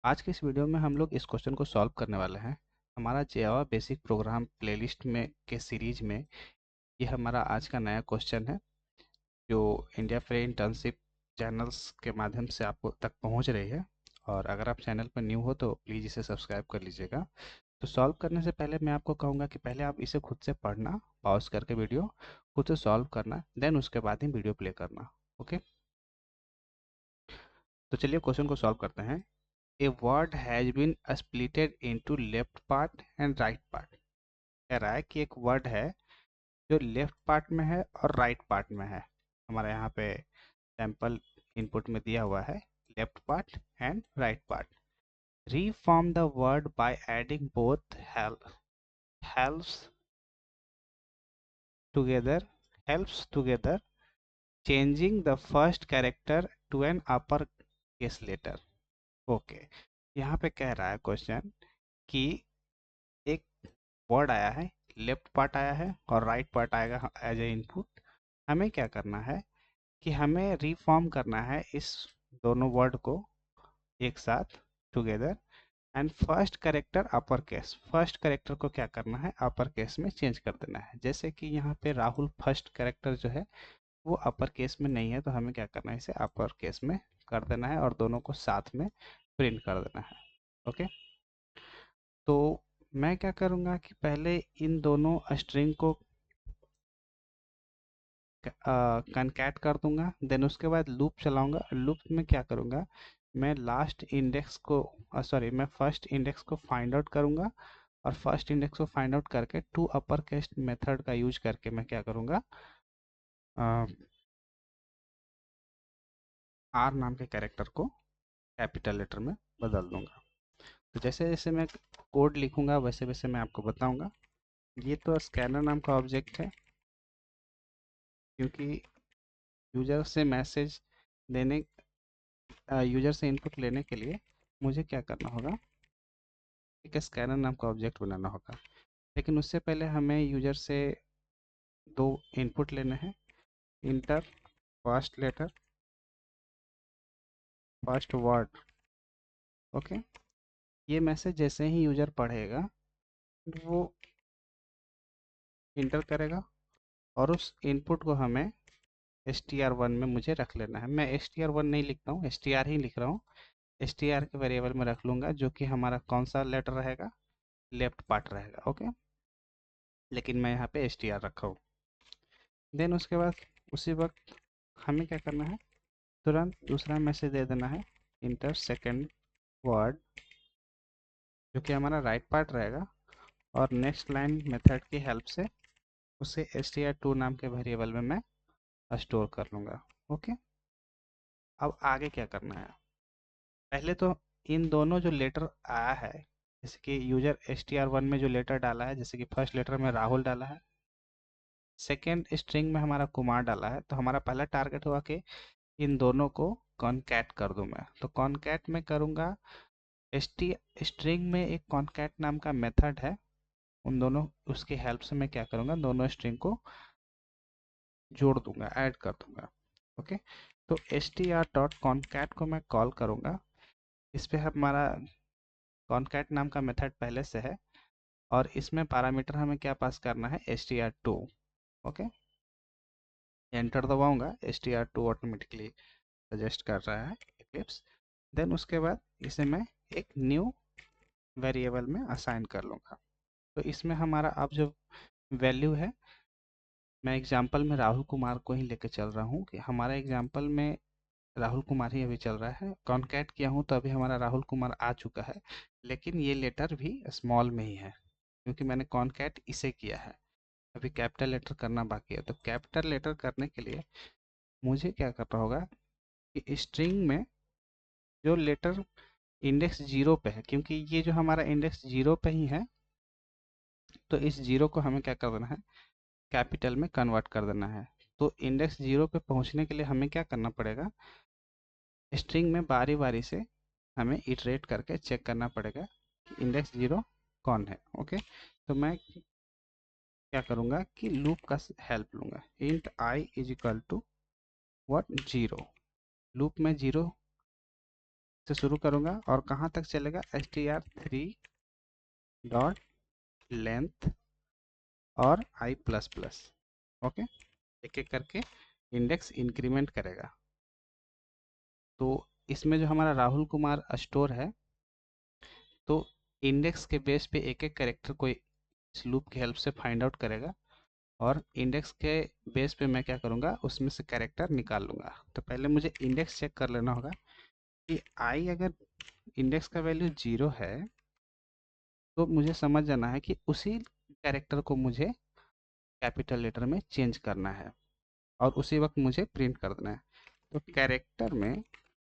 आज के इस वीडियो में हम लोग इस क्वेश्चन को सॉल्व करने वाले हैं। हमारा जावा बेसिक प्रोग्राम प्लेलिस्ट में के सीरीज में ये हमारा आज का नया क्वेश्चन है, जो इंडिया फ्री इंटर्नशिप चैनल्स के माध्यम से आपको तक पहुंच रही है। और अगर आप चैनल पर न्यू हो तो प्लीज़ इसे सब्सक्राइब कर लीजिएगा। तो सॉल्व करने से पहले मैं आपको कहूँगा कि पहले आप इसे खुद से पढ़ना, पॉज करके वीडियो खुद से सॉल्व करना, देन उसके बाद ही वीडियो प्ले करना। ओके, तो चलिए क्वेश्चन को सॉल्व करते हैं। A word has been splitted into left part and right part। कह रहा है कि एक वर्ड है जो लेफ्ट पार्ट में है और राइट पार्ट में है। हमारे यहाँ पे सैंपल इनपुट में दिया हुआ है left part and right part. Reform the word by adding both helps together helps together changing the first character to an upper case letter. Okay, यहाँ पे कह रहा है क्वेश्चन कि एक वर्ड आया है, लेफ्ट पार्ट आया है और राइट पार्ट आएगा एज ए इनपुट। हमें क्या करना है कि हमें रिफॉर्म करना है इस दोनों वर्ड को एक साथ together. And first character upper case, first character को क्या करना है, अपर केस में चेंज कर देना है। जैसे कि यहाँ पे राहुल फर्स्ट करेक्टर जो है वो अपर केस में नहीं है, तो हमें क्या करना है, इसे अपर केस में कर देना है और दोनों को साथ में प्रिंट कर देना है। ओके, तो मैं क्या करूँगा कि पहले इन दोनों स्ट्रिंग को कनकैट कर दूंगा, देन उसके बाद लूप चलाऊंगा। लूप में क्या करूंगा, मैं लास्ट इंडेक्स को सॉरी मैं फर्स्ट इंडेक्स को फाइंड आउट करूंगा और फर्स्ट इंडेक्स को फाइंड आउट करके टू अपर केस मेथड का यूज करके मैं क्या करूंगा, आर नाम के कैरेक्टर को कैपिटल लेटर में बदल दूंगा। तो जैसे जैसे मैं कोड लिखूंगा वैसे वैसे मैं आपको बताऊंगा। ये तो स्कैनर नाम का ऑब्जेक्ट है, क्योंकि यूजर से मैसेज देने यूजर से इनपुट लेने के लिए मुझे क्या करना होगा, एक स्कैनर नाम का ऑब्जेक्ट बनाना होगा। लेकिन उससे पहले हमें यूजर से दो इनपुट लेने हैं। Enter first letter, first word. Okay, ये मैसेज जैसे ही यूजर पढ़ेगा वो इंटर करेगा और उस इनपुट को हमें str1 में मुझे रख लेना है। मैं str1 नहीं लिखता हूँ, str ही लिख रहा हूँ। str के वेरिएबल में रख लूँगा, जो कि हमारा कौन सा लेटर रहेगा, लेफ्ट पार्ट रहेगा। ओके, लेकिन मैं यहाँ पे str रखा हूँ। देन उसके बाद उसी वक्त हमें क्या करना है, तुरंत दूसरा मैसेज दे देना है, इंटर सेकंड वर्ड, जो कि हमारा राइट पार्ट रहेगा। और नेक्स्ट लाइन मेथड की हेल्प से उसे str2 नाम के वेरिएबल में मैं स्टोर कर लूँगा। ओके, अब आगे क्या करना है, पहले तो इन दोनों जो लेटर आया है, जैसे कि यूजर str1 में जो लेटर डाला है, जैसे कि फर्स्ट लेटर में राहुल डाला है, सेकेंड स्ट्रिंग में हमारा कुमार डाला है, तो हमारा पहला टारगेट हुआ कि इन दोनों को कॉन्कैट कर दूं मैं। तो कॉन्कैट में करूंगा, st स्ट्रिंग में एक कॉन्कैट नाम का मेथड है, उन दोनों उसकी हेल्प से मैं क्या करूंगा, दोनों स्ट्रिंग को जोड़ दूंगा, ऐड कर दूंगा। ओके, तो str.concat को मैं कॉल करूंगा। इस पे हमारा कॉन्कैट नाम का मेथड पहले से है और इसमें पैरामीटर हमें क्या पास करना है, str2। ओके, एंटर दबाऊंगा, str2 ऑटोमेटिकली सजेस्ट कर रहा है इक्लिप्स। देन उसके बाद इसे मैं एक न्यू वेरिएबल में असाइन कर लूँगा। तो इसमें हमारा अब जो वैल्यू है, मैं एग्जांपल में राहुल कुमार को ही लेके चल रहा हूँ कि हमारा एग्जांपल में राहुल कुमार ही अभी चल रहा है। कॉन्कैट किया हूँ तो अभी हमारा राहुल कुमार आ चुका है, लेकिन ये लेटर भी स्मॉल में ही है, क्योंकि मैंने कॉन्कैट इसे किया है। अभी कैपिटल लेटर करना बाकी है। तो कैपिटल लेटर करने के लिए मुझे क्या करना होगा कि स्ट्रिंग में जो लेटर इंडेक्स 0 पे है, क्योंकि ये जो हमारा इंडेक्स 0 पे ही है, तो इस 0 को हमें क्या कर देना है, कैपिटल में कन्वर्ट कर देना है। तो इंडेक्स 0 पे पहुंचने के लिए हमें क्या करना पड़ेगा, स्ट्रिंग में बारी बारी से हमें इटरेट करके चेक करना पड़ेगा कि इंडेक्स 0 कौन है। ओके, तो मैं क्या करूँगा कि लूप का हेल्प लूँगा। Int i is equal to what, 0। Loop में 0 से शुरू करूँगा और कहाँ तक चलेगा, str3 डॉट लेंथ और i प्लस प्लस। ओके, एक एक करके इंडेक्स इंक्रीमेंट करेगा। तो इसमें जो हमारा राहुल कुमार स्टोर है, तो इंडेक्स के बेस पे एक एक कैरेक्टर को इस लूप की हेल्प से फाइंड आउट करेगा और इंडेक्स के बेस पे मैं क्या करूँगा, उसमें से कैरेक्टर निकाल लूँगा। तो पहले मुझे इंडेक्स चेक कर लेना होगा कि आई अगर इंडेक्स का वैल्यू 0 है तो मुझे समझ जाना है कि उसी कैरेक्टर को मुझे कैपिटल लेटर में चेंज करना है और उसी वक्त मुझे प्रिंट कर देना है। तो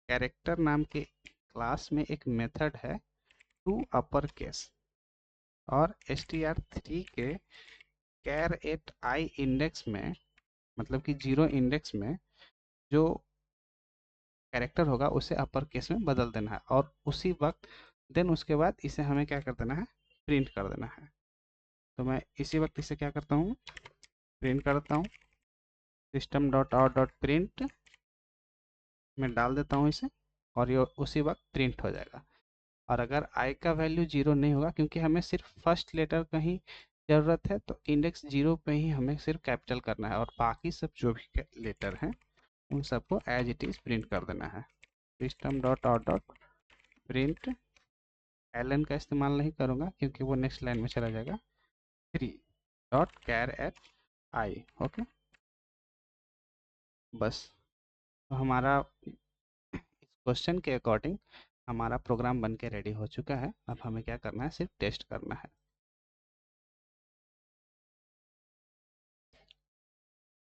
कैरेक्टर नाम के क्लास में एक मेथड है टू अपर केस, और str3 के कैर एट आई इंडेक्स में, मतलब कि 0 इंडेक्स में जो कैरेक्टर होगा उसे अपर केस में बदल देना है और उसी वक्त देन उसके बाद इसे हमें क्या कर देना है, प्रिंट कर देना है। तो मैं इसी वक्त इसे क्या करता हूँ, प्रिंट करता हूँ, system dot out dot print में डाल देता हूँ इसे और ये उसी वक्त प्रिंट हो जाएगा। और अगर आई का वैल्यू 0 नहीं होगा, क्योंकि हमें सिर्फ फर्स्ट लेटर का ही ज़रूरत है, तो इंडेक्स 0 पे ही हमें सिर्फ कैपिटल करना है और बाकी सब जो भी लेटर हैं उन सबको एज इट इज़ प्रिंट कर देना है। System dot out dot print L N का इस्तेमाल नहीं करूँगा क्योंकि वो नेक्स्ट लाइन में चला जाएगा, 3 dot char at i. Okay, बस। तो हमारा इस क्वेश्चन के अकॉर्डिंग हमारा प्रोग्राम बन के रेडी हो चुका है। अब हमें क्या करना है, सिर्फ टेस्ट करना है।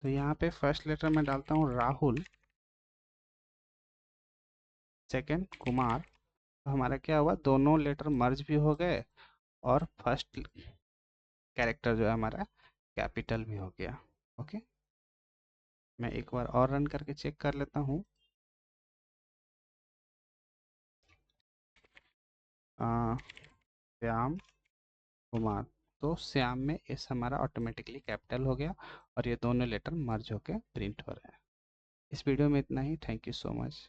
तो यहाँ पे फर्स्ट लेटर में डालता हूँ राहुल, सेकंड कुमार। तो हमारा क्या हुआ, दोनों लेटर मर्ज भी हो गए और फर्स्ट कैरेक्टर जो है हमारा कैपिटल भी हो गया। ओके, मैं एक बार और रन करके चेक कर लेता हूँ। श्याम कुमार, तो श्याम में एस हमारा ऑटोमेटिकली कैपिटल हो गया और ये दोनों लेटर मर्ज होके प्रिंट हो रहे हैं। इस वीडियो में इतना ही। Thank you so much.